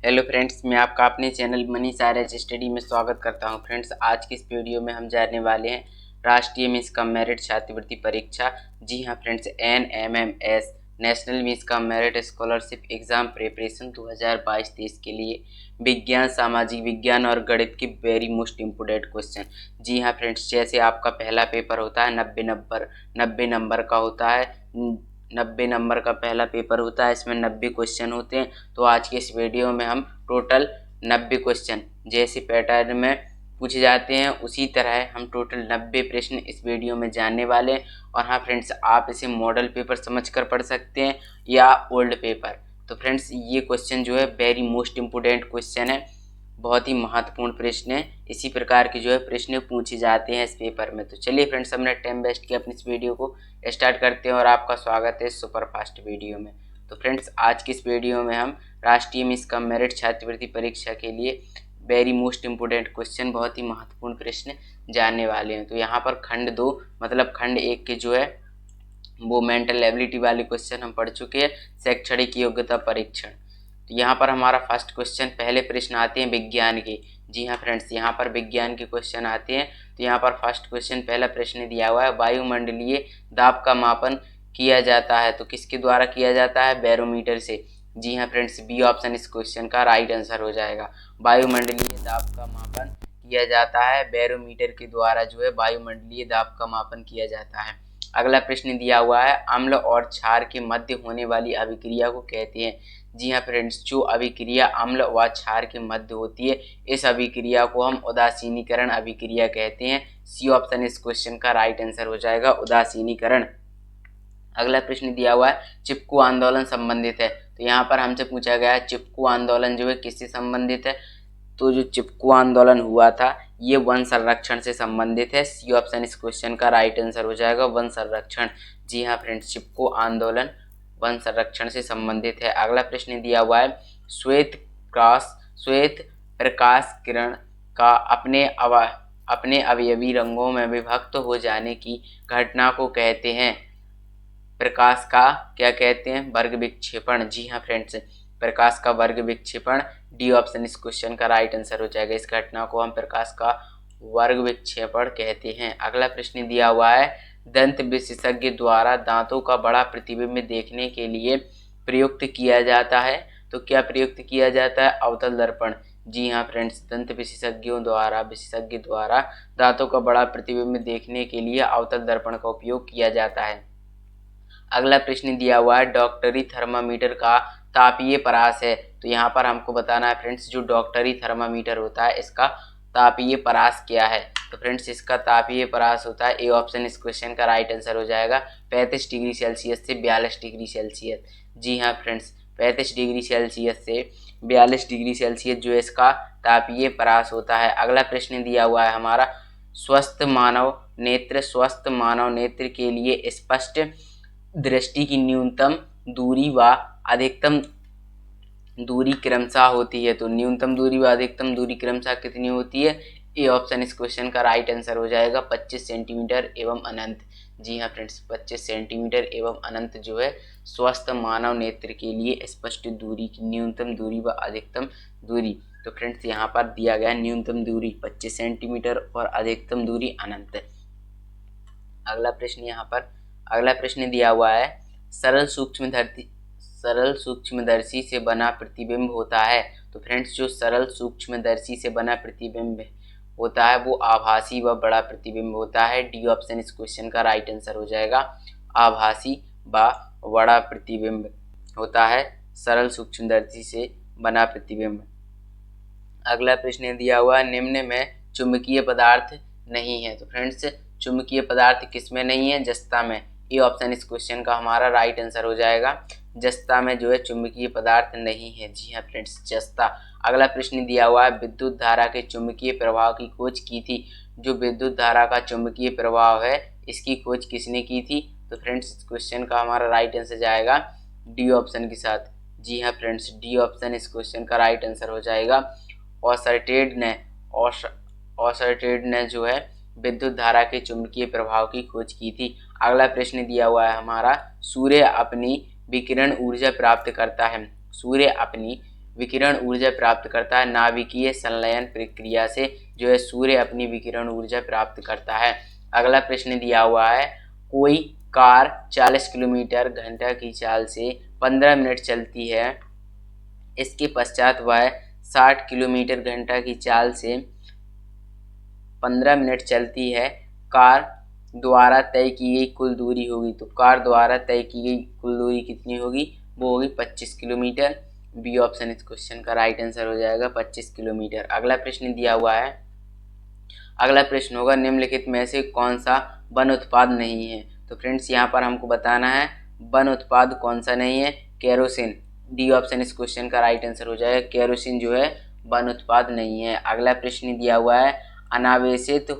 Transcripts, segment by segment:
Hello friends, मैं आपका अपने चैनल मनीष आर्य स्टडी में स्वागत करता हूं। फ्रेंड्स, आज की इस वीडियो में हम जानने वाले हैं राष्ट्रीय मिस कम मेरिट छात्रवृत्ति परीक्षा। जी हां friends, NMMS national miss cum merit scholarship exam preparation 2022-23 के लिए विज्ञान, सामाजिक विज्ञान और गणित की वेरी मोस्ट इम्पोर्टेंट क्वेश्चन। जी हाँ फ्रेंड्स, जैसे आपका पहला पेपर होता है 90 नंबर का होता है। 90 नंबर का पहला पेपर होता है, इसमें 90 क्वेश्चन होते हैं। तो आज के इस वीडियो में हम टोटल 90 क्वेश्चन जैसे पैटर्न में पूछे जाते हैं उसी तरह हम टोटल 90 प्रश्न इस वीडियो में जानने वाले हैं। और हाँ फ्रेंड्स, आप इसे मॉडल पेपर समझकर पढ़ सकते हैं या ओल्ड पेपर। तो फ्रेंड्स, ये क्वेश्चन जो है वेरी मोस्ट इम्पोर्टेंट क्वेश्चन है, बहुत ही महत्वपूर्ण प्रश्न है। इसी प्रकार के जो है प्रश्न पूछे जाते हैं इस पेपर में। तो चलिए फ्रेंड्स, हमने टाइम वेस्ट किया अपनी इस वीडियो को स्टार्ट करते हैं और आपका स्वागत है सुपर फास्ट वीडियो में। तो फ्रेंड्स, आज की इस वीडियो में हम राष्ट्रीय मिस कम मेरिट छात्रवृत्ति परीक्षा के लिए वेरी मोस्ट इम्पोर्टेंट क्वेश्चन, बहुत ही महत्वपूर्ण प्रश्न जानने वाले हैं। तो यहाँ पर खंड 2 मतलब खंड 1 के जो है वो मेंटल एबिलिटी वाले क्वेश्चन हम पढ़ चुके हैं, शैक्षणिक योग्यता परीक्षण। तो यहाँ पर हमारा फर्स्ट क्वेश्चन, पहले प्रश्न आते हैं विज्ञान के। जी हाँ फ्रेंड्स, यहाँ पर विज्ञान के क्वेश्चन आते हैं। तो यहाँ पर फर्स्ट क्वेश्चन पहला प्रश्न दिया हुआ है, वायुमंडलीय दाब का मापन किया जाता है तो किसके द्वारा किया जाता है? बैरोमीटर से। जी हाँ फ्रेंड्स, बी ऑप्शन इस क्वेश्चन का राइट आंसर हो जाएगा। वायुमंडलीय दाब का मापन किया जाता है बैरोमीटर के द्वारा, जो है वायुमंडलीय दाब का मापन किया जाता है। अगला प्रश्न दिया हुआ है, अम्ल और क्षार के मध्य होने वाली अभिक्रिया को कहते हैं। जी हाँ फ्रेंड्स, जो अभिक्रिया अम्ल व क्षार के मध्य होती है इस अभिक्रिया को हम उदासीनीकरण अभिक्रिया कहते हैं। सी ऑप्शन इस क्वेश्चन का राइट आंसर हो जाएगा, उदासीनीकरण। अगला प्रश्न दिया हुआ है, चिपकू आंदोलन संबंधित है। तो यहाँ पर हमसे पूछा गया है चिपकू आंदोलन जो है किससे संबंधित है? तो जो चिपकू आंदोलन हुआ था ये वन संरक्षण से संबंधित है। सी ऑप्शन इस क्वेश्चन का राइट आंसर हो जाएगा, वन संरक्षण। जी हाँ फ्रेंड्स, चिपकू आंदोलन वन संरक्षण से संबंधित है। अगला प्रश्न दिया हुआ है, श्वेत प्रकाश किरण का अपने अवयवी रंगों में विभक्त हो जाने की घटना को कहते हैं। प्रकाश का क्या कहते हैं? वर्ग विक्षेपण। जी हाँ फ्रेंड्स, प्रकाश का वर्ग विक्षेपण। डी ऑप्शन इस क्वेश्चन का राइट आंसर हो जाएगा। इस घटना को हम प्रकाश का वर्ग विक्षेपण कहते हैं। अगला प्रश्न दिया हुआ है, दंत विशेषज्ञ द्वारा दांतों का बड़ा प्रतिबिंब देखने के लिए प्रयुक्त किया जाता है तो क्या प्रयुक्त किया जाता है? अवतल दर्पण। जी हाँ फ्रेंड्स, दंत विशेषज्ञ द्वारा दांतों का बड़ा प्रतिबिंब देखने के लिए अवतल दर्पण का उपयोग किया जाता है। अगला प्रश्न दिया हुआ है, डॉक्टरी थर्मामीटर का तापीय परास है। तो यहाँ पर हमको बताना है फ्रेंड्स, जो डॉक्टरी थर्मामीटर होता है इसका तापीय परास क्या है? तो फ्रेंड्स, इसका तापीय परास होता है, ए ऑप्शन इस क्वेश्चन का राइट आंसर हो जाएगा, 35 डिग्री सेल्सियस से 42 डिग्री सेल्सियस। जी हाँ फ्रेंड्स, 35 डिग्री सेल्सियस से 42 डिग्री सेल्सियस जो है इसका तापीय परास होता है। अगला प्रश्न दिया हुआ है हमारा, स्वस्थ मानव नेत्र के लिए स्पष्ट दृष्टि की न्यूनतम दूरी व अधिकतम दूरी क्रमशः होती है। तो न्यूनतम दूरी व अधिकतम दूरी क्रमशः कितनी होती है? ए ऑप्शन इस क्वेश्चन का राइट आंसर हो जाएगा, 25 सेंटीमीटर एवं अनंत। जी हाँ फ्रेंड्स, 25 सेंटीमीटर एवं अनंत जो है स्वस्थ मानव नेत्र के लिए स्पष्ट दूरी की न्यूनतम दूरी व अधिकतम दूरी। तो फ्रेंड्स, यहाँ पर दिया गया न्यूनतम दूरी 25 सेंटीमीटर और अधिकतम दूरी अनंत। अगला प्रश्न दिया हुआ है, सरल सूक्ष्मदर्शी से बना प्रतिबिंब होता है। तो फ्रेंड्स, जो सरल सूक्ष्मदर्शी से बना प्रतिबिंब होता है वो आभासी व बड़ा प्रतिबिंब होता है। डी ऑप्शन इस क्वेश्चन का राइट आंसर हो जाएगा, आभासी व बड़ा प्रतिबिंब होता है सरल सूक्ष्मदर्शी से बना प्रतिबिंब। अगला प्रश्न दिया हुआ है, निम्न में चुंबकीय पदार्थ नहीं है। तो फ्रेंड्स, चुंबकीय पदार्थ किसमें नहीं है? जस्ता में। ये ऑप्शन इस क्वेश्चन का हमारा राइट आंसर हो जाएगा, जस्ता में जो है चुंबकीय पदार्थ नहीं है। जी हाँ फ्रेंड्स, जस्ता। अगला प्रश्न दिया हुआ है, विद्युत धारा के चुंबकीय प्रभाव की खोज की थी। जो विद्युत धारा का चुंबकीय प्रभाव है इसकी खोज किसने की थी? तो फ्रेंड्स, इस क्वेश्चन का हमारा राइट आंसर जाएगा डी ऑप्शन के साथ। जी हाँ फ्रेंड्स, डी ऑप्शन इस क्वेश्चन का राइट आंसर हो जाएगा। ऑर्सटेड ने जो है विद्युत धारा के चुंबकीय प्रभाव की खोज की थी। अगला प्रश्न दिया हुआ है हमारा, सूर्य अपनी विकिरण ऊर्जा प्राप्त करता है। सूर्य अपनी विकिरण ऊर्जा प्राप्त करता है? नाभिकीय संलयन प्रक्रिया से जो है सूर्य अपनी विकिरण ऊर्जा प्राप्त करता है। अगला प्रश्न दिया हुआ है, कोई कार 40 किलोमीटर घंटा की चाल से 15 मिनट चलती है, इसके पश्चात वह 60 किलोमीटर घंटा की चाल से 15 मिनट चलती है, कार द्वारा तय की गई कुल दूरी होगी। तो कार द्वारा तय की गई कुल दूरी कितनी होगी? वो होगी 25 किलोमीटर। बी ऑप्शन इस क्वेश्चन का राइट आंसर हो जाएगा 25 किलोमीटर। अगला प्रश्न दिया हुआ है, अगला प्रश्न होगा, निम्नलिखित में से कौन सा वन उत्पाद नहीं है? तो फ्रेंड्स यहाँ पर हमको बताना है वन उत्पाद कौन सा नहीं है। केरोसिन, डी ऑप्शन इस क्वेश्चन का राइट आंसर हो जाएगा। केरोसिन जो है वन उत्पाद नहीं है। अगला प्रश्न दिया हुआ है, अनावेशित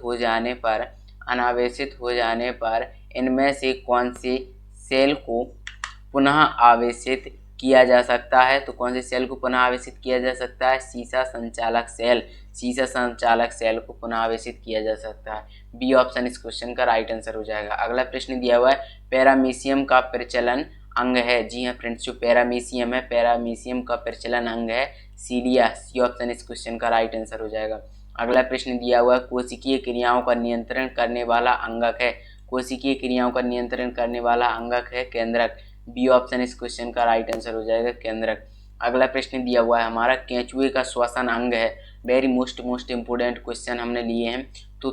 हो जाने पर इनमें से कौन से सेल को पुनः आवेशित किया जा सकता है? तो कौन से सेल को पुनः आवेशित किया जा सकता है? सीसा संचालक सेल को पुनः आवेशित किया जा सकता है। बी ऑप्शन इस क्वेश्चन का राइट आंसर हो जाएगा। अगला प्रश्न दिया हुआ है, पैरामीशियम का प्रचलन अंग है? जी हाँ फ्रेंड्स, जो पैरामीशियम है, पैरामीशियम का प्रचलन अंग है सीलिया। सी ऑप्शन इस क्वेश्चन का राइट आंसर हो जाएगा। अगला प्रश्न दिया हुआ है, कोशिकीय क्रियाओं का नियंत्रण करने वाला अंगक है? कोशिकीय क्रियाओं का नियंत्रण करने वाला अंगक है केंद्रक। बी ऑप्शन इस क्वेश्चन का राइट आंसर हो जाएगा केंद्रक। अगला प्रश्न दिया हुआ है हमारा, केंचुए का श्वसन अंग है? वेरी मोस्ट इम्पोर्टेंट क्वेश्चन हमने लिए हैं। तो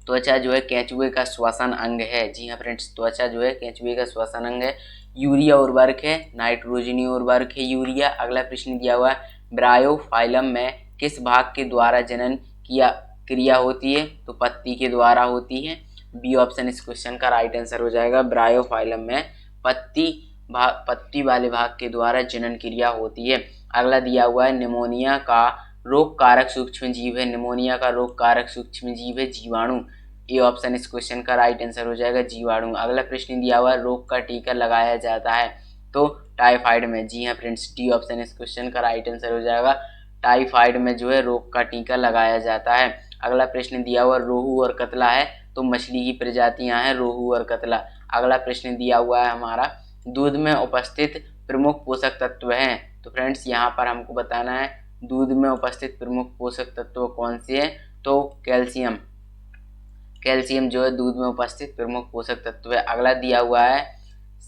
त्वचा जो है केंचुए का श्वसन अंग है। जी हाँ फ्रेंड्स, त्वचा जो है केंचुए का श्वसन अंग है। यूरिया उर्वरक है, नाइट्रोजनी उर्वरक है यूरिया। अगला प्रश्न दिया हुआ है, ब्रायोफाइलम में किस भाग के द्वारा जनन क्रिया होती है? तो पत्ती के द्वारा होती है। बी ऑप्शन इस क्वेश्चन का राइट आंसर हो जाएगा। ब्रायोफाइलम में पत्ती वाले भाग के द्वारा जनन क्रिया होती है। अगला दिया हुआ है, निमोनिया का रोग कारक सूक्ष्म जीव है? निमोनिया का रोग कारक सूक्ष्म जीव है जीवाणु। ए ऑप्शन इस क्वेश्चन का राइट आंसर हो जाएगा जीवाणु। अगला प्रश्न दिया हुआ है, रोग का टीका लगाया जाता है? तो टाइफाइड में। जी हाँ फ्रेंड्स, डी ऑप्शन इस क्वेश्चन का राइट आंसर हो जाएगा। टाइफाइड में जो है रोग का टीका लगाया जाता है। अगला प्रश्न दिया हुआ, रोहू और कतला है? तो मछली की प्रजातियां हैं रोहू और कतला। अगला प्रश्न दिया हुआ है हमारा, दूध में उपस्थित प्रमुख पोषक तत्व हैं? तो फ्रेंड्स यहाँ पर हमको बताना है दूध में उपस्थित प्रमुख पोषक तत्व कौन से हैं? तो कैल्शियम जो है दूध में उपस्थित प्रमुख पोषक तत्व है। अगला दिया हुआ है,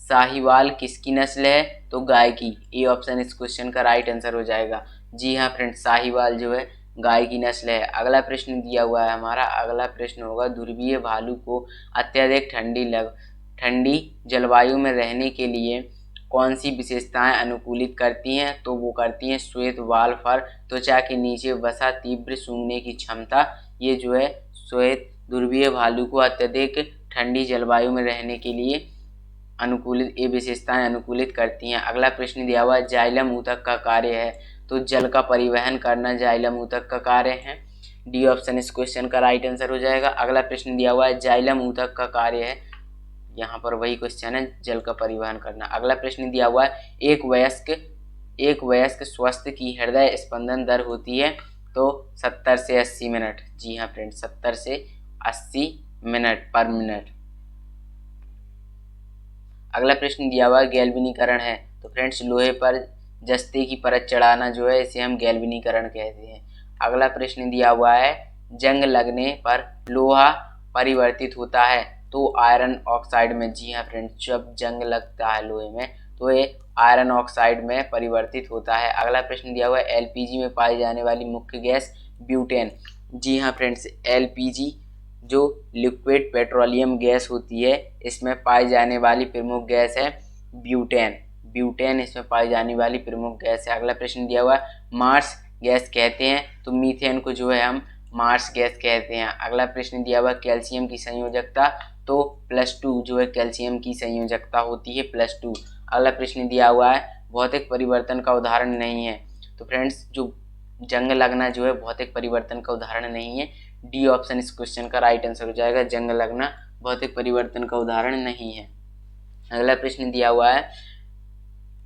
साहिवाल किसकी नस्ल है? तो गाय की। ए ऑप्शन इस क्वेश्चन का राइट आंसर हो जाएगा। जी हाँ फ्रेंड्स, साहिवाल जो है गाय की नस्ल है। अगला प्रश्न दिया हुआ है हमारा, अगला प्रश्न होगा, ध्रुवीय भालू को अत्यधिक ठंडी जलवायु में रहने के लिए कौन सी विशेषताएं अनुकूलित करती हैं? तो वो करती हैं श्वेत बाल फर, त्वचा के नीचे वसा, तीव्र सूंघने की क्षमता। ये जो है श्वेत ध्रुवीय भालू को अत्यधिक ठंडी जलवायु में रहने के लिए ये विशेषताएं अनुकूलित करती हैं। अगला प्रश्न दिया हुआ है, जाइलम ऊतक का कार्य है? तो जल का परिवहन करना जाइलम ऊतक का कार्य है। डी ऑप्शन इस क्वेश्चन का राइट आंसर हो जाएगा। अगला प्रश्न दिया हुआ है, जाइलम ऊतक का कार्य है? यहाँ पर वही क्वेश्चन है, जल का परिवहन करना। अगला प्रश्न दिया हुआ है, एक वयस्क स्वस्थ की हृदय स्पंदन दर होती है? तो 70 से 80 मिनट। जी हाँ फ्रेंड्स, 70 से 80 मिनट पर मिनट। अगला प्रश्न दिया हुआ है, गैल्वेनीकरण है? तो फ्रेंड्स लोहे पर जस्ते की परत चढ़ाना जो है इसे हम गैल्वेनीकरण कहते हैं। अगला प्रश्न दिया हुआ है, जंग लगने पर लोहा परिवर्तित होता है? तो आयरन ऑक्साइड में। जी हाँ फ्रेंड्स, जब जंग लगता है लोहे में तो ये आयरन ऑक्साइड में परिवर्तित होता है। अगला प्रश्न दिया हुआ है, एलपीजी में पाई जाने वाली मुख्य गैस ब्यूटेन। जी हाँ फ्रेंड्स, एलपीजी जो लिक्विड पेट्रोलियम गैस होती है इसमें पाई जाने वाली प्रमुख गैस है ब्यूटेन इसमें पाई जाने वाली प्रमुख गैस है। अगला प्रश्न दिया हुआ है, मार्स गैस कहते हैं? तो मीथेन को जो है हम मार्स गैस कहते हैं। अगला प्रश्न दिया हुआ, कैल्शियम की संयोजकता? तो +2 जो है कैल्शियम की संयोजकता होती है +2। अगला प्रश्न दिया हुआ है, भौतिक परिवर्तन का उदाहरण नहीं है? तो फ्रेंड्स जो जंग लगना जो है भौतिक परिवर्तन का उदाहरण नहीं है। डी ऑप्शन इस क्वेश्चन का राइट आंसर हो जाएगा, जंग लगना भौतिक परिवर्तन का उदाहरण नहीं है। अगला प्रश्न दिया हुआ है,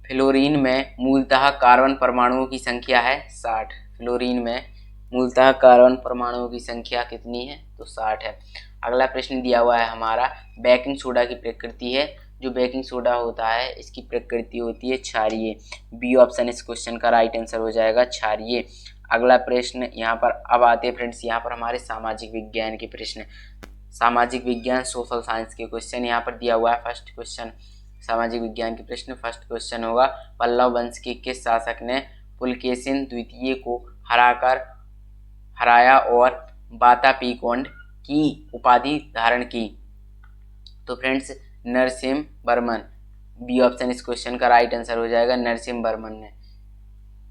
फ्लोरीन में मूलतः कार्बन परमाणुओं की संख्या है 60। फ्लोरीन में मूलतः कार्बन परमाणुओं की संख्या कितनी है? तो 60 है। अगला प्रश्न दिया हुआ है हमारा, बेकिंग सोडा की प्रकृति है? जो बेकिंग सोडा होता है इसकी प्रकृति होती है क्षारीय। बी ऑप्शन इस क्वेश्चन का राइट आंसर हो जाएगा, क्षारीय। अगला प्रश्न यहाँ पर अब आते हैं फ्रेंड्स यहाँ पर हमारे सामाजिक विज्ञान के प्रश्न। सामाजिक विज्ञान सोशल साइंस के क्वेश्चन यहाँ पर दिया हुआ है। फर्स्ट क्वेश्चन सामाजिक विज्ञान के प्रश्न, फर्स्ट क्वेश्चन होगा पल्लव वंश के किस शासक ने पुलकेशिन द्वितीय को हराया और वातापीकोंड की उपाधि धारण की? तो friends Narasimha Varman. B option इस क्वेश्चन का राइट आंसर हो जाएगा, नरसिंह वर्मन ने।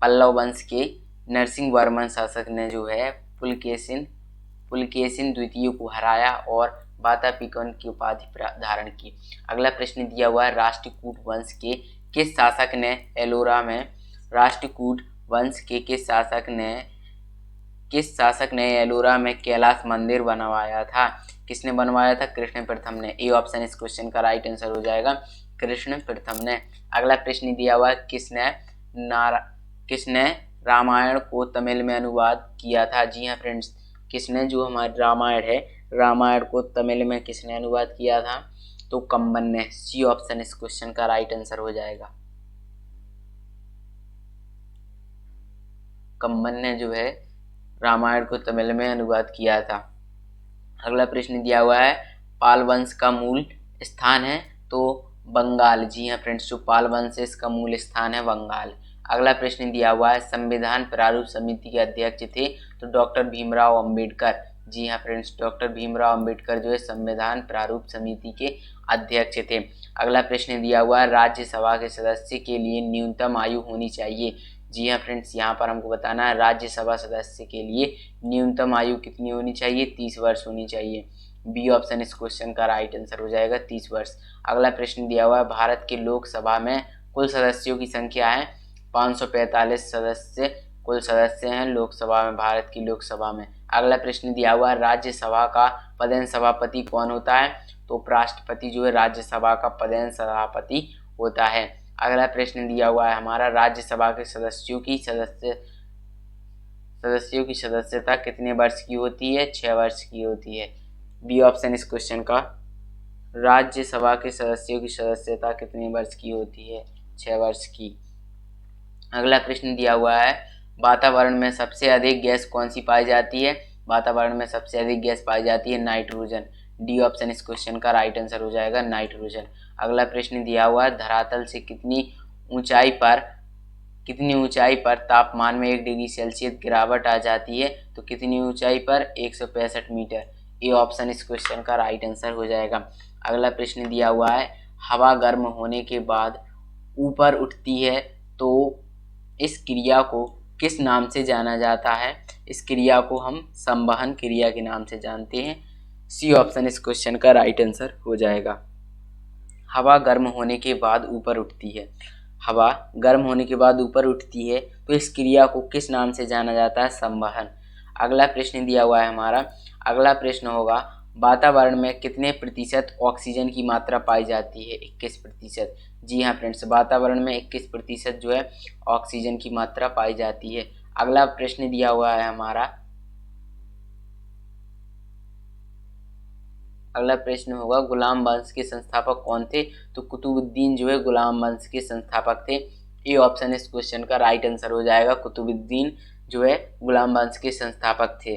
पल्लव वंश के नरसिंह वर्मन शासक ने जो है पुलकेशिन द्वितीय को हराया और वातापीकोंड की उपाधि धारण की। अगला प्रश्न दिया हुआ है राष्ट्रकूट वंश के किस शासक ने एलोरा में राष्ट्रकूट वंश के किस शासक ने एलोरा में कैलाश मंदिर बनवाया था? किसने बनवाया था? कृष्ण प्रथम ने। ए ऑप्शन इस क्वेश्चन का राइट आंसर हो जाएगा, कृष्ण प्रथम ने। अगला प्रश्न दिया हुआ है किसने रामायण को तमिल में अनुवाद किया था? जी हाँ फ्रेंड्स, किसने जो हमारी रामायण है रामायण को तमिल में किसने अनुवाद किया था? तो कंबन ने। सी ऑप्शन इस क्वेश्चन का राइट आंसर हो जाएगा, कंबन ने जो है रामायण को तमिल में अनुवाद किया था। अगला प्रश्न दिया हुआ है पाल वंश का मूल स्थान है? तो बंगाल। जी हाँ फ्रेंड्स, जो पाल वंश है इसका मूल स्थान है बंगाल। अगला प्रश्न दिया हुआ है संविधान प्रारूप समिति के अध्यक्ष थे? तो डॉक्टर भीमराव अंबेडकर। जी हाँ फ्रेंड्स, डॉक्टर भीमराव अंबेडकर जो है संविधान प्रारूप समिति के अध्यक्ष थे। अगला प्रश्न दिया हुआ है राज्यसभा के सदस्य के लिए न्यूनतम आयु होनी चाहिए? जी हाँ फ्रेंड्स, यहाँ पर हमको बताना है राज्यसभा सदस्य के लिए न्यूनतम आयु कितनी होनी चाहिए? 30 वर्ष होनी चाहिए। बी ऑप्शन इस क्वेश्चन का राइट आंसर हो जाएगा, 30 वर्ष। अगला प्रश्न दिया हुआ है भारत के लोकसभा में कुल सदस्यों की संख्या है? 545 सदस्य कुल सदस्य हैं लोकसभा में, भारत की लोकसभा में। अगला प्रश्न दिया हुआ है राज्यसभा का पदेन सभापति कौन होता है? तो उपराष्ट्रपति जो है राज्यसभा का पदेन सभापति होता है। अगला प्रश्न दिया हुआ है हमारा राज्यसभा के सदस्यों की सदस्यता कितने वर्ष की होती है? 6 वर्ष की होती है। बी ऑप्शन इस क्वेश्चन का, राज्यसभा के सदस्यों की सदस्यता कितने वर्ष की होती है? 6 वर्ष की। अगला प्रश्न दिया हुआ है वातावरण में सबसे अधिक गैस कौन सी पाई जाती है? वातावरण में सबसे अधिक गैस पाई जाती है नाइट्रोजन। डी ऑप्शन इस क्वेश्चन का राइट आंसर हो जाएगा, नाइट्रोजन। अगला प्रश्न दिया हुआ है धरातल से कितनी ऊंचाई पर तापमान में 1 डिग्री सेल्सियस गिरावट आ जाती है? तो कितनी ऊंचाई पर? 165 मीटर। ए ऑप्शन इस क्वेश्चन का राइट आंसर हो जाएगा। अगला प्रश्न दिया हुआ है हवा गर्म होने के बाद ऊपर उठती है, तो इस क्रिया को किस नाम से जाना जाता है? इस क्रिया को हम संवहन क्रिया के नाम से जानते हैं। सी ऑप्शन इस क्वेश्चन का राइट आंसर हो जाएगा। हवा गर्म होने के बाद ऊपर उठती है, हवा गर्म होने के बाद ऊपर उठती है, तो इस क्रिया को किस नाम से जाना जाता है? संवहन। अगला प्रश्न दिया हुआ है हमारा, अगला प्रश्न होगा वातावरण में कितने प्रतिशत ऑक्सीजन की मात्रा पाई जाती है? 21%। जी हाँ फ्रेंड्स, वातावरण में 21% जो है ऑक्सीजन की मात्रा पाई जाती है। अगला प्रश्न दिया हुआ है हमारा, अगला प्रश्न होगा गुलाम वंश के संस्थापक कौन थे? तो कुतुबुद्दीन जो है गुलाम वंश के संस्थापक थे। ए ऑप्शन इस क्वेश्चन का राइट आंसर हो जाएगा, कुतुबुद्दीन जो है गुलाम वंश के संस्थापक थे।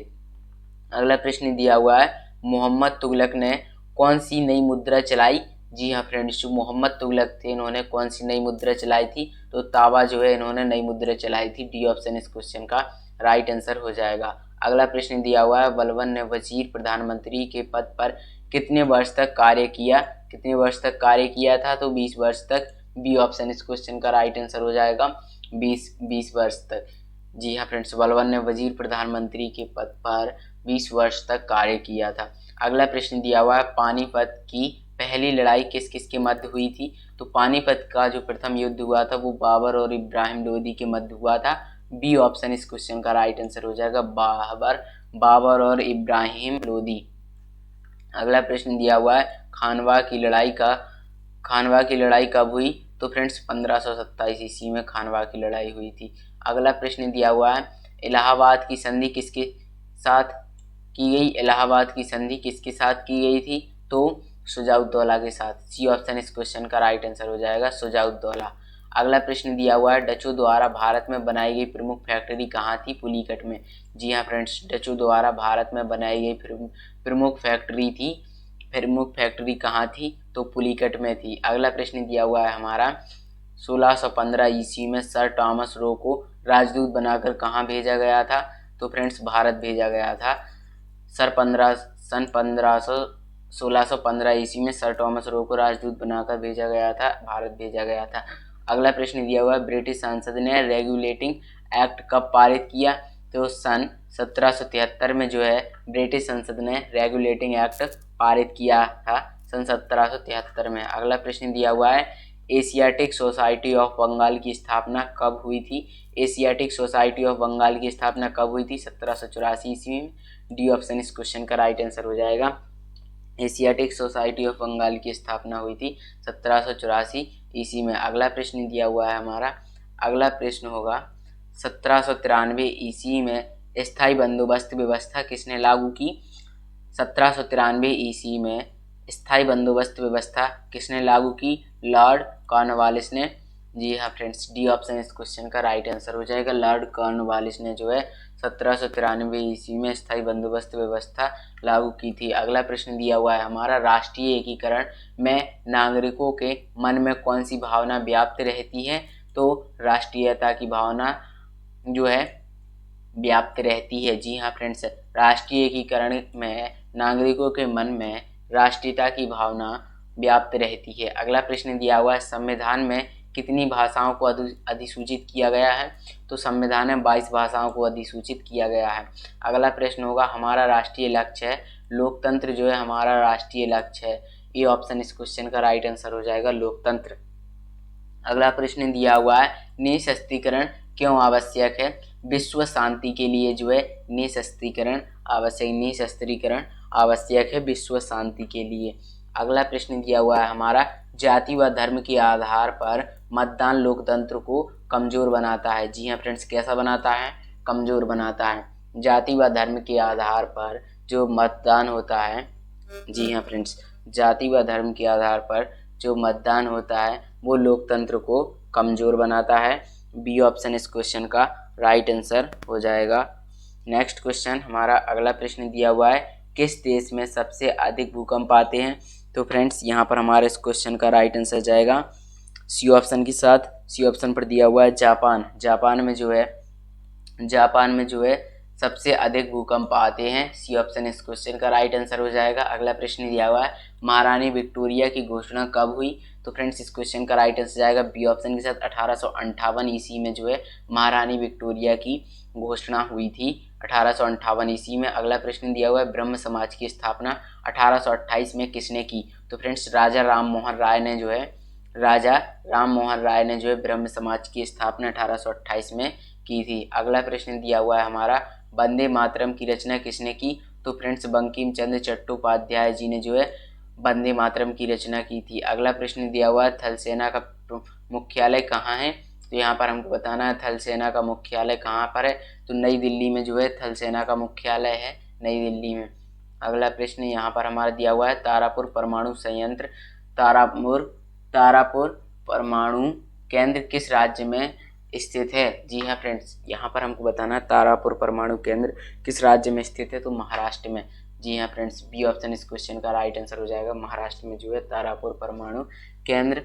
अगला प्रश्न दिया हुआ है मोहम्मद तुगलक ने कौन सी नई मुद्रा चलाई? जी हाँ फ्रेंड्स, जो मोहम्मद तुगलक थे इन्होंने कौन सी नई मुद्रा चलाई थी? तो ताबा जो है इन्होंने नई मुद्रा चलाई थी। डी ऑप्शन इस क्वेश्चन का राइट आंसर हो जाएगा। अगला प्रश्न दिया हुआ है बलबन ने वजीर प्रधानमंत्री के पद पर कितने वर्ष तक कार्य किया? कितने वर्ष तक कार्य किया था? तो 20 वर्ष तक। बी ऑप्शन इस क्वेश्चन का राइट आंसर हो जाएगा, 20 वर्ष तक। जी हाँ फ्रेंड्स, बलबन ने वजीर प्रधानमंत्री के पद पर 20 वर्ष तक कार्य किया था। अगला प्रश्न दिया हुआ है पानीपत की पहली लड़ाई किस किस के मध्य हुई थी? तो पानीपत का जो प्रथम युद्ध हुआ था वो बाबर और इब्राहिम लोदी के मध्य हुआ था। बी ऑप्शन इस क्वेश्चन का राइट आंसर हो जाएगा, बाबर और इब्राहिम लोदी। अगला प्रश्न दिया हुआ है खानवा की लड़ाई कब हुई? तो फ्रेंड्स 1527 ईस्वी में खानवा की लड़ाई हुई थी। अगला प्रश्न दिया हुआ है इलाहाबाद की संधि किसके साथ की गई? इलाहाबाद की संधि किसके साथ की गई थी? तो शुजाउद्दौला के साथ। सी ऑप्शन इस क्वेश्चन का राइट आंसर हो जाएगा, शुजाउद्दौला। अगला प्रश्न दिया हुआ है, डचों द्वारा भारत में बनाई गई प्रमुख फैक्ट्री कहाँ थी? पुलिकट में। जी हाँ फ्रेंड्स, डचों द्वारा भारत में बनाई गई प्रमुख फैक्ट्री कहाँ थी? तो पुलिकट में थी। अगला प्रश्न दिया हुआ है हमारा, 1615 ईस्वी में सर टॉमस रो को राजदूत बनाकर कहाँ भेजा गया था? तो फ्रेंड्स भारत भेजा गया था। सन 1615 ईस्वी में सर टॉमस रो को राजदूत बनाकर भेजा गया था, भारत भेजा गया था। अगला प्रश्न दिया हुआ है, ब्रिटिश संसद ने रेगुलेटिंग एक्ट कब पारित किया? तो सन 1773 में जो है ब्रिटिश संसद ने रेगुलेटिंग एक्ट पारित किया था, सन 1773 में। अगला प्रश्न दिया हुआ है, एशियाटिक सोसाइटी ऑफ बंगाल की स्थापना कब हुई थी? एशियाटिक सोसाइटी ऑफ बंगाल की स्थापना कब हुई थी? 1784 ईस्वी में। डी ऑप्शन इस क्वेश्चन का राइट आंसर हो जाएगा। एशियाटिक सोसाइटी ऑफ बंगाल की स्थापना हुई थी 1784 ईस्वी में। अगला प्रश्न दिया हुआ है हमारा, अगला प्रश्न होगा, 1793 ईस्वी में स्थायी बंदोबस्त व्यवस्था किसने लागू की? 1793 ईस्वी में स्थायी बंदोबस्त व्यवस्था किसने लागू की? लॉर्ड कॉर्नवालिस ने। जी हाँ फ्रेंड्स, डी ऑप्शन इस क्वेश्चन का राइट आंसर हो जाएगा। लॉर्ड कॉर्नवालिस ने जो है 1793 ईस्वी में स्थायी बंदोबस्त व्यवस्था लागू की थी। अगला प्रश्न दिया हुआ है हमारा, राष्ट्रीय एकीकरण में नागरिकों के मन में कौन सी भावना व्याप्त रहती है? तो राष्ट्रीयता की भावना जो है व्याप्त रहती है। जी हाँ फ्रेंड्स, राष्ट्रीय एकीकरण में नागरिकों के मन में राष्ट्रीयता की भावना व्याप्त रहती है। अगला प्रश्न दिया हुआ है, संविधान में कितनी भाषाओं को अधिसूचित किया गया है? तो संविधान में 22 भाषाओं को अधिसूचित किया गया है। अगला प्रश्न होगा, हमारा राष्ट्रीय लक्ष्य है, लोकतंत्र जो है हमारा राष्ट्रीय लक्ष्य है। ये ऑप्शन इस क्वेश्चन का राइट आंसर हो जाएगा, लोकतंत्र। अगला प्रश्न दिया हुआ है, निःशस्त्रीकरण क्यों आवश्यक है? विश्व शांति के लिए जो है निःशस्त्रीकरण आवश्यक है विश्व शांति के लिए। अगला प्रश्न दिया हुआ है हमारा, जाति व धर्म के आधार पर मतदान लोकतंत्र को कमजोर बनाता है। जी हाँ फ्रेंड्स, कैसा बनाता है? कमजोर बनाता है। जाति व धर्म के आधार पर जो मतदान होता है, जी हाँ फ्रेंड्स, जाति व धर्म के आधार पर जो मतदान होता है वो लोकतंत्र को कमजोर बनाता है। बी ऑप्शन इस क्वेश्चन का राइट आंसर हो जाएगा। नेक्स्ट क्वेश्चन हमारा, अगला प्रश्न दिया हुआ है, किस देश में सबसे अधिक भूकंप आते हैं? तो फ्रेंड्स यहाँ पर हमारे इस क्वेश्चन का राइट आंसर जाएगा सी ऑप्शन के साथ। सी ऑप्शन पर दिया हुआ है जापान। जापान में जो है सबसे अधिक भूकंप आते हैं। सी ऑप्शन इस क्वेश्चन का राइट आंसर हो जाएगा। अगला प्रश्न दिया हुआ है, महारानी विक्टोरिया की घोषणा कब हुई? तो फ्रेंड्स इस क्वेश्चन का राइट आंसर जाएगा बी ऑप्शन के साथ। 1858 ईस्वी में जो है महारानी विक्टोरिया की घोषणा हुई थी, 1858 ईस्वी में। अगला प्रश्न दिया हुआ है, ब्रह्म समाज की स्थापना 1828 में किसने की? तो फ्रेंड्स राजा राम मोहन राय ने जो है ब्रह्म समाज की स्थापना 1828 में की थी। अगला प्रश्न दिया हुआ है हमारा, वंदे मातरम की रचना किसने की? तो फ्रेंड्स बंकिम चंद्र चट्टोपाध्याय जी ने जो है वंदे मातरम की रचना की थी। अगला प्रश्न दिया हुआ है, थल सेना का मुख्यालय कहाँ है? तो यहाँ पर हमको बताना है थल सेना का मुख्यालय कहाँ पर है। तो नई दिल्ली में जो है थल सेना का मुख्यालय है, नई दिल्ली में। अगला प्रश्न यहाँ पर हमारा दिया हुआ है, तारापुर परमाणु संयंत्र, तारापुर परमाणु केंद्र किस राज्य में स्थित है? जी हाँ फ्रेंड्स, यहाँ पर हमको बताना है तारापुर परमाणु केंद्र किस राज्य में स्थित है? तो महाराष्ट्र में। जी हाँ फ्रेंड्स, बी ऑप्शन इस क्वेश्चन का राइट आंसर हो जाएगा। महाराष्ट्र में जो है तारापुर परमाणु केंद्र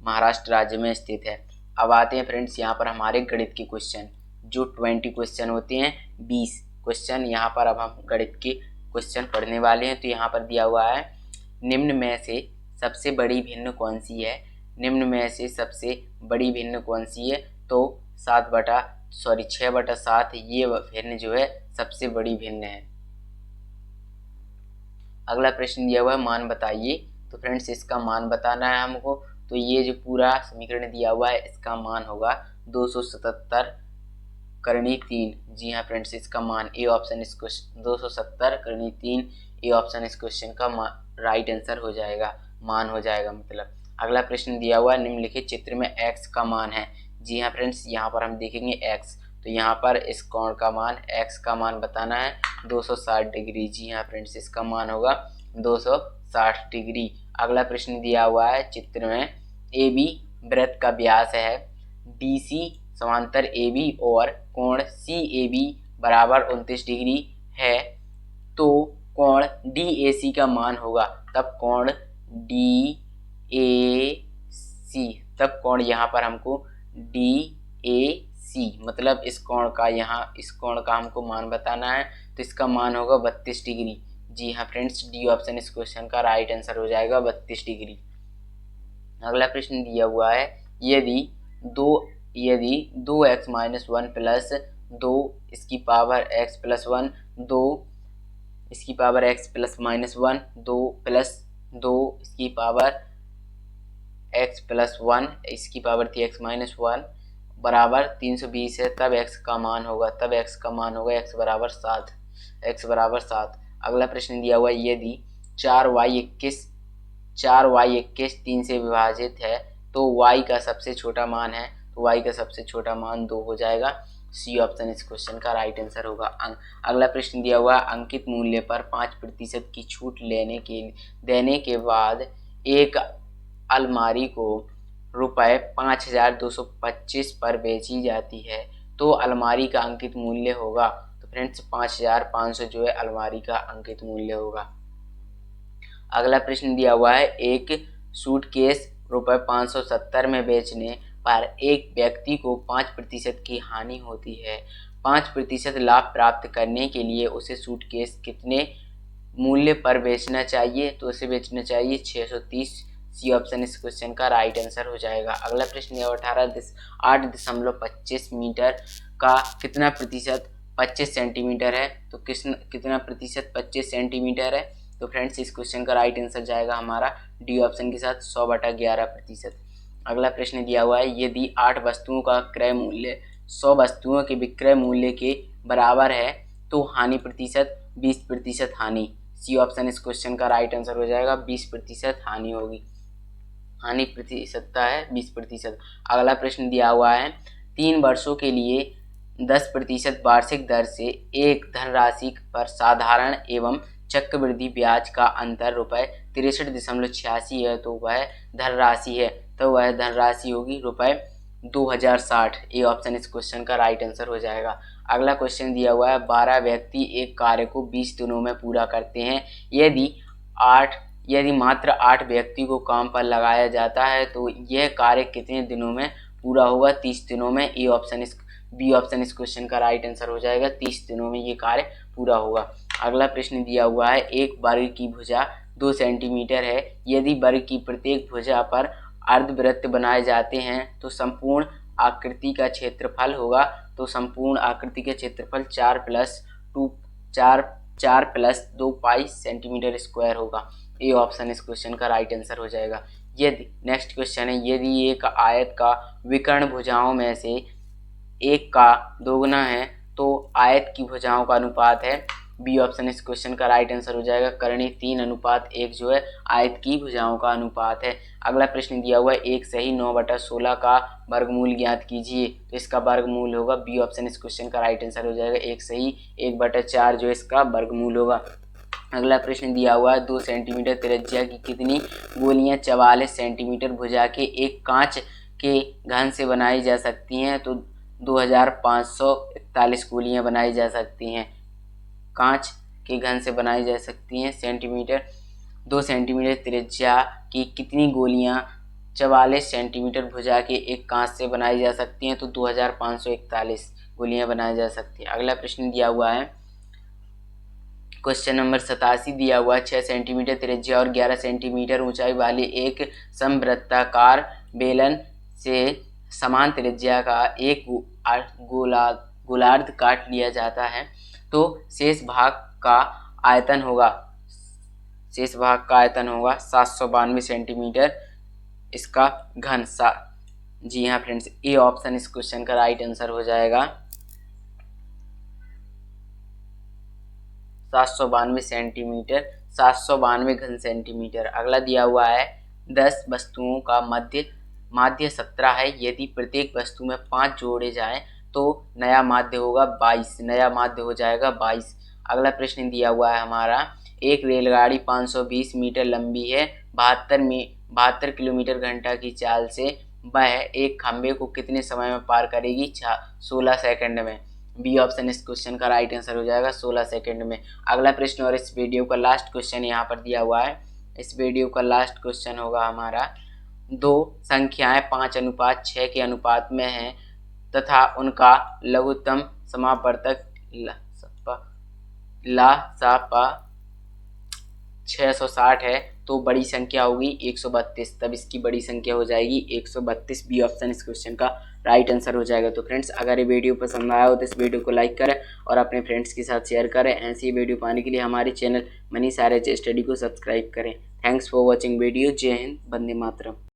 महाराष्ट्र राज्य में स्थित है। अब आते हैं फ्रेंड्स यहाँ पर हमारे गणित के क्वेश्चन, जो 20 क्वेश्चन होते हैं, 20 क्वेश्चन यहाँ पर अब हम गणित के क्वेश्चन पढ़ने वाले हैं। तो यहाँ पर दिया हुआ है, निम्न में से सबसे बड़ी भिन्न कौन सी है? निम्न में से सबसे बड़ी भिन्न कौन सी है? तो 6/7 ये भिन्न जो है सबसे बड़ी भिन्न है। अगला प्रश्न दिया हुआ है, मान बताइए। तो फ्रेंड्स इसका मान बताना है हमको। तो ये जो पूरा समीकरण दिया हुआ है इसका मान होगा 277 करनी 3। जी हाँ फ्रेंड्स, इसका मान ए ऑप्शन इस क्वेश्चन 270 करनी 3, ए ऑप्शन इस क्वेश्चन का राइट आंसर हो जाएगा, मान हो जाएगा मतलब। अगला प्रश्न दिया हुआ है, निम्नलिखित चित्र में x का मान है। जी हाँ फ्रेंड्स, यहाँ पर हम देखेंगे x। तो यहाँ पर इस कोण का मान x का मान बताना है 260 डिग्री। जी हाँ फ्रेंड्स, इसका मान होगा 260 डिग्री। अगला प्रश्न दिया हुआ है चित्र में, AB वृत्त का व्यास है DC समांतर AB और कोण CAB बराबर 29 डिग्री है, तो कोण DAC का मान होगा। तब कोण यहाँ पर हमको DAC मतलब इस कोण का हमको मान बताना है, तो इसका मान होगा 32 डिग्री। जी हाँ फ्रेंड्स, डी ऑप्शन इस क्वेश्चन का राइट आंसर हो जाएगा 32 डिग्री। अगला प्रश्न दिया हुआ है, यदि 2x - 1 प्लस 2 इसकी पावर x प्लस 1 2 इसकी पावर x प्लस -1 2 प्लस 2 इसकी पावर x प्लस 1 इसकी पावर थी x माइनस 1 बराबर 320 है, तब x का मान होगा x बराबर 7। अगला प्रश्न दिया हुआ है, यदि 4y21 3 से विभाजित है तो y का सबसे छोटा मान है, तो y का सबसे छोटा मान 2 हो जाएगा। सी ऑप्शन इस क्वेश्चन का राइट आंसर होगा। अगला प्रश्न दिया हुआ है, अंकित मूल्य पर 5% की छूट देने के बाद एक अलमारी को रुपये 5225 पर बेची जाती है, तो अलमारी का अंकित मूल्य होगा। तो फ्रेंड्स 5500 जो है अलमारी का अंकित मूल्य होगा। अगला प्रश्न दिया हुआ है, एक सूटकेस रुपये 570 में बेचने पर एक व्यक्ति को 5% की हानि होती है। 5% लाभ प्राप्त करने के लिए उसे सूटकेस कितने मूल्य पर बेचना चाहिए? तो उसे बेचना चाहिए 630। सी ऑप्शन इस क्वेश्चन का राइट आंसर हो जाएगा। अगला प्रश्न है 8.25 मीटर का कितना प्रतिशत 25 सेंटीमीटर है? तो कितना प्रतिशत 25 सेंटीमीटर है? तो फ्रेंड्स इस क्वेश्चन का राइट आंसर जाएगा हमारा डी ऑप्शन के साथ 100/11%। अगला प्रश्न दिया हुआ है, यदि 8 वस्तुओं का क्रय मूल्य 100 वस्तुओं के विक्रय मूल्य के बराबर है तो हानि प्रतिशत 20% हानि। सी ऑप्शन इस क्वेश्चन का राइट आंसर हो जाएगा 20% हानि होगी। हानि प्रतिशतता है 20%। अगला प्रश्न दिया हुआ है, 3 वर्षों के लिए 10% वार्षिक दर से एक धनराशि पर साधारण एवं चक्रवृद्धि ब्याज का अंतर रुपये 63.86 है, तो वह धनराशि है, तो वह धनराशि होगी रुपये 2060। ए ऑप्शन इस क्वेश्चन का राइट आंसर हो जाएगा। अगला क्वेश्चन दिया हुआ है, 12 व्यक्ति एक कार्य को 20 दिनों में पूरा करते हैं। यदि मात्र 8 व्यक्ति को काम पर लगाया जाता है तो यह कार्य कितने दिनों में पूरा होगा? 30 दिनों में। बी ऑप्शन इस क्वेश्चन का राइट आंसर हो जाएगा, 30 दिनों में ये कार्य पूरा होगा। अगला प्रश्न दिया हुआ है, एक वर्ग की भुजा 2 सेंटीमीटर है, यदि वर्ग की प्रत्येक भुजा पर अर्धवृत्त बनाए जाते हैं तो संपूर्ण आकृति का क्षेत्रफल होगा। तो संपूर्ण आकृति का क्षेत्रफल 4+2 पाई सेंटीमीटर स्क्वायर होगा। ए ऑप्शन इस क्वेश्चन का राइट आंसर हो जाएगा। यदि नेक्स्ट क्वेश्चन है, यदि एक आयत का विकर्ण भुजाओं में से एक का दोगुना है तो आयत की भुजाओं का अनुपात है। बी ऑप्शन इस क्वेश्चन का राइट आंसर हो जाएगा, करणीय 3:1 जो है आयत की भुजाओं का अनुपात है। अगला प्रश्न दिया हुआ है, एक सही 9/16 का वर्गमूल ज्ञात कीजिए, तो इसका वर्गमूल होगा। बी ऑप्शन इस क्वेश्चन का राइट आंसर हो जाएगा, एक सही 1/4 जो इसका वर्गमूल होगा। अगला प्रश्न दिया हुआ है, 2 सेंटीमीटर त्रिज्या की कितनी गोलियां 44 सेंटीमीटर भुजा के एक कांच के घन से बनाई जा सकती हैं? तो 2541 गोलियां बनाई जा सकती हैं, कांच के घन से बनाई जा सकती हैं। 2 सेंटीमीटर त्रिज्या की कितनी गोलियां 44 सेंटीमीटर भुजा के एक कांच से बनाई जा सकती हैं? तो 2541 गोलियां बनाई जा सकती हैं। अगला प्रश्न दिया हुआ है, क्वेश्चन नंबर 87 दिया हुआ है, 6 सेंटीमीटर त्रिज्या और 11 सेंटीमीटर ऊंचाई वाली एक समवृत्ताकार बेलन से समान त्रिज्या का एक गोलार्ध काट लिया जाता है तो शेष भाग का आयतन होगा 792 सेंटीमीटर इसका घन। जी हाँ फ्रेंड्स, ए ऑप्शन इस क्वेश्चन का राइट आंसर हो जाएगा 792 सेंटीमीटर, 792 घन सेंटीमीटर। अगला दिया हुआ है, 10 वस्तुओं का माध्य 17 है, यदि प्रत्येक वस्तु में 5 जोड़े जाएं तो नया माध्य होगा 22, नया माध्य हो जाएगा 22। अगला प्रश्न दिया हुआ है हमारा, एक रेलगाड़ी 520 मीटर लंबी है, 72 किलोमीटर घंटा की चाल से वह एक खंबे को कितने समय में पार करेगी? 16 सेकंड में। बी ऑप्शन इस क्वेश्चन का राइट आंसर हो जाएगा 16 सेकंड में। अगला प्रश्न और इस वीडियो का लास्ट क्वेश्चन यहाँ पर दिया हुआ है। इस वीडियो का लास्ट क्वेश्चन होगा हमारा, दो संख्याएं 5:6 के अनुपात में हैं तथा उनका लघुत्तम समापवर्तक ला 660 है, तो बड़ी संख्या होगी 132, तब इसकी बड़ी संख्या हो जाएगी 132। बी ऑप्शन इस क्वेश्चन का राइट आंसर हो जाएगा। तो फ्रेंड्स, अगर ये वीडियो पसंद आया हो तो इस वीडियो को लाइक करें और अपने फ्रेंड्स के साथ शेयर करें। ऐसी ही वीडियो पाने के लिए हमारे चैनल मनीष आर्य स्टडी को सब्सक्राइब करें। Thanks for watching video. जय हिंद, वंदे मातरम।